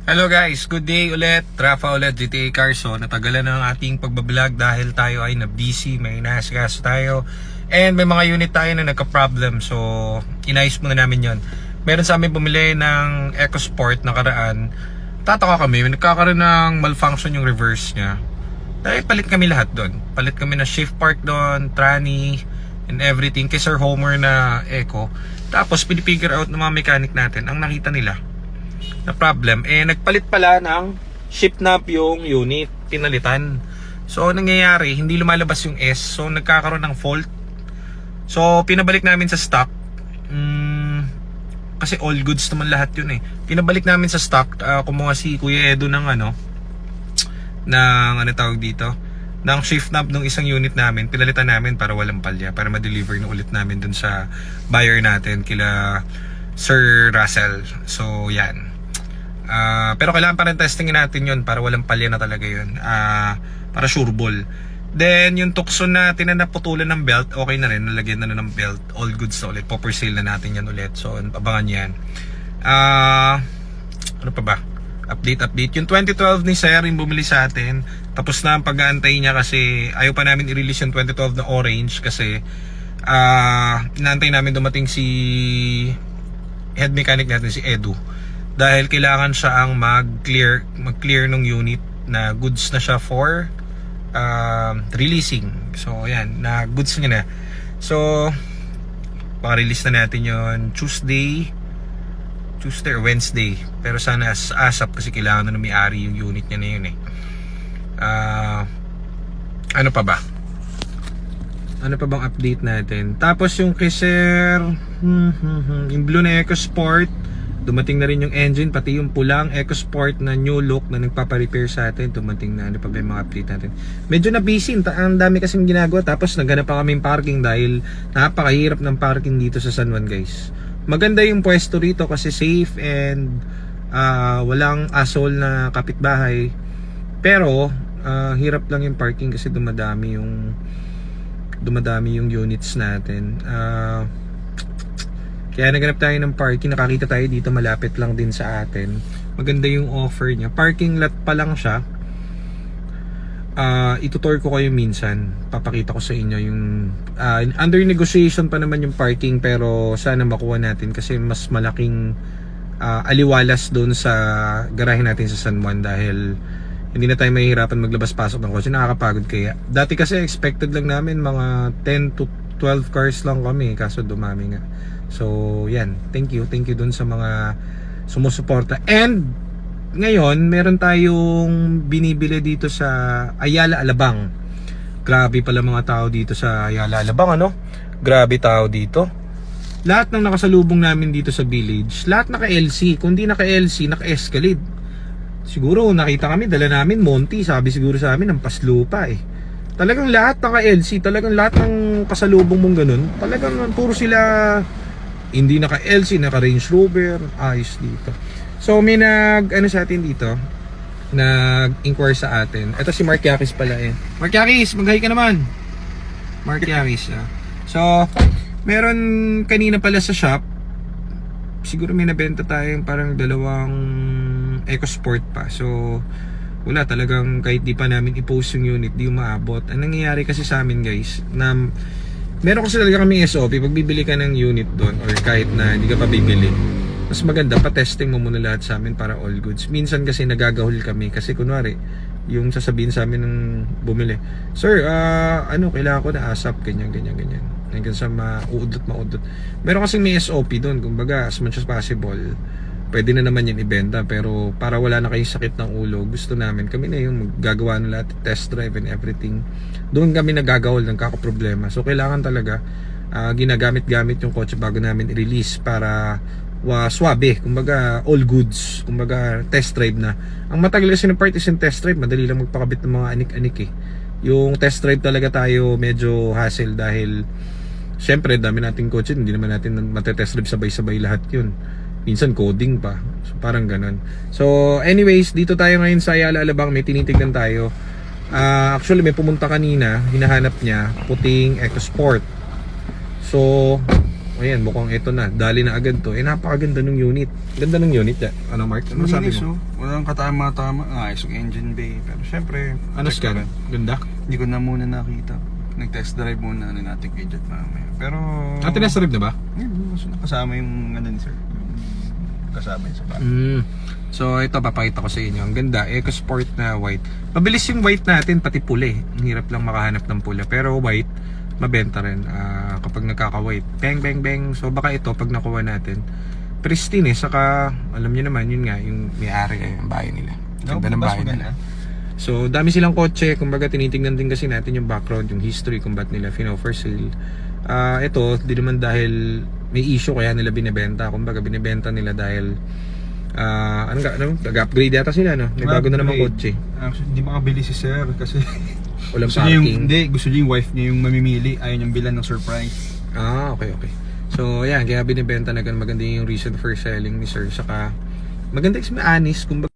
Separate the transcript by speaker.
Speaker 1: Hello guys, good day ulit. Rafa ulit, GTA Carso. Natagalan na ang ating pagbablog dahil tayo ay na-busy, may inaasikaso tayo. And may mga unit tayo na nagka-problem. So, inayos muna namin yon. Meron sa amin bumili ng EcoSport na karaan. Tataka kami, nagkakaroon ng malfunction yung reverse niya. Dahil palit kami lahat doon. Palit kami na shift part doon, tranny, and everything. Kay Sir Homer na Eco. Tapos, pinipigure out ng mga mechanic natin. Ang nakita nila na problem, nagpalit pala ng shift knob yung unit, pinalitan. So nangyayari, hindi lumalabas yung S, so nagkakaroon ng fault. So pinabalik namin sa stock, kasi all goods naman lahat yun pinabalik namin sa stock. Kumuha si Kuya Edo ng tawag dito, ng shift knob ng isang unit namin, pinalitan namin para walang palya, para ma-deliver na ulit namin dun sa buyer natin, kila Sir Russell. So yan. Pero kailangan pa rin testingin natin yun para walang palya na talaga yun, para sure ball. Then yung tukso natin na naputulan ng belt, okay na rin, nalagyan na ng belt, all goods na ulit, popper seal na natin yan ulit. So abangan yan. Ano pa ba? Update. Yung 2012 ni Sir, yung bumili sa atin, tapos na ang pag-aantay niya kasi ayaw pa namin i-release yung 2012 na orange kasi inaantay namin dumating si head mechanic natin, si Edu, dahil kailangan siya ang mag-clear ng unit na goods na siya for releasing. So ayan, na goods niya na. So baka-release na natin yon Tuesday or Wednesday. Pero sana ASAP kasi kailangan na may-ari yung unit niya na yun Ano pa ba? Ano pa bang update natin? Tapos yung kay Sir yung blue na EcoSport, dumating na rin yung engine, pati yung pulang EcoSport na new look na nagpapa-repair sa atin, dumating na. Ano pa ba yung mga update natin? Medyo na busy, ang dami kasing ginagawa. Tapos naghanap pa kaming parking dahil napakahirap ng parking dito sa San Juan, guys. Maganda yung pwesto rito kasi safe and walang asshole na kapitbahay. Pero hirap lang yung parking kasi dumadami yung units natin. Kaya naganap tayo ng parking. Nakakita tayo dito, malapit lang din sa atin. Maganda yung offer niya. Parking lot pa lang siya. Itutour ko kayo minsan. Papakita ko sa inyo yung under negotiation pa naman yung parking, pero sana makuha natin kasi mas malaking aliwalas doon sa garahe natin sa San Juan dahil hindi na tayo mahihirapan maglabas-pasok ng kotse. Nakakapagod kaya. Dati kasi expected lang namin mga 10 to 12 cars lang kami, kaso dumami nga. So yan, thank you dun sa mga sumusuporta. And ngayon meron tayong binibili dito sa Ayala Alabang. Grabe pala mga tao dito sa Ayala Alabang, grabe tao dito. Lahat ng nakasalubong namin dito sa village, lahat naka-LC. Kung di naka-LC, naka-Escalade. Siguro nakita kami, dala namin Monty, sabi siguro sa amin ng paslupa Talagang lahat naka-LC, talagang lahat ng kasalubong mong ganun, talagang puro sila hindi naka-LC, naka-Range Rover, ayos dito. So may sa atin dito, nag-inquire sa atin. Ito si Mark Yakis pala Mark Yakis, mag-hi ka naman. Mark Yakis So, meron kanina pala sa shop, siguro may nabenta tayong parang dalawang EcoSport pa. So, wala talagang, kahit di pa namin i-post yung unit, di umaabot. Ang nangyayari kasi sa amin, guys, na meron kasi talaga kami SOP, pag bibili ka ng unit doon or kahit na hindi ka pa bibili, mas maganda pa-testing mo muna lahat sa amin para all goods. Minsan kasi nagagahol kami kasi kunwari yung sasabihin sa amin ng bumili, sir, kailangan ko na ASAP, ganyan hanggang sa maudot. Meron kasi may SOP doon, kumbaga as much as possible pwede na naman yan ibenta, pero para wala na kayong sakit ng ulo, gusto namin kami na yung maggagawa ng lahat, test drive and everything. Doon kami nagagawal ng kakaproblema. So kailangan talaga ginagamit-gamit yung kotse bago namin i-release para swabe, kumbaga all goods, kumbaga test drive na. Ang matagal kasi ng part is yung test drive, madali lang magpakabit ng mga anik-anik Yung test drive talaga tayo medyo hassle dahil syempre dami nating kotse, hindi naman natin matetest drive sabay-sabay lahat yun. Minsan coding pa, so parang ganun. So anyways, dito tayo ngayon sa Ayala Alabang, may tinitignan tayo. Actually may pumunta kanina, hinahanap niya puting EcoSport. So Ayan, mukhang ito na. Dali na agad to. Napakaganda ng unit. Ganda ng unit, ya. Ano, Mark? Ano sabi
Speaker 2: Malinis,
Speaker 1: mo?
Speaker 2: oh. Walang katama-tama. Ayos yung engine bay. Pero syempre,
Speaker 1: Ano
Speaker 2: check
Speaker 1: scan?
Speaker 2: natin.
Speaker 1: Ganda?
Speaker 2: Hindi ko na muna nakita. Nag-test drive muna natin kay Jet mamaya. Pero...
Speaker 1: Tinest-drive na ba?
Speaker 2: Mas nakasama yung ano ni sir. Yung kasama yun sa bahay.
Speaker 1: So ito papakita ko sa inyo. Ang ganda, EcoSport na white. Mabilis yung white natin, pati pula. Ang hirap lang makahanap ng pula. Pero white, mabenta rin kapag nagkaka-white. Bang, bang, bang. So baka ito, pag nakuha natin, pristine saka alam niyo naman, yun nga, yung may-ari yung bahay nila. Ganda ng bahay nila. So dami silang kotse. Kumbaga tinitingnan din kasi natin yung background, yung history kung ba't nila for sale. Ito, di naman dahil may issue kaya nila binibenta. Kumbaga binibenta nila dahil nag-upgrade yata sila, no? May bago na naman kotse.
Speaker 2: Actually, hindi makabili si sir kasi
Speaker 1: Walang
Speaker 2: gusto niya yung,
Speaker 1: parking.
Speaker 2: gusto niya yung wife niya yung mamimili. Ayaw niyang bilan ng surprise.
Speaker 1: Okay. So, yan, kaya binibenta na ganun. Maganda yung reason for selling ni sir. Saka, maganda is may anis. Kumbaga,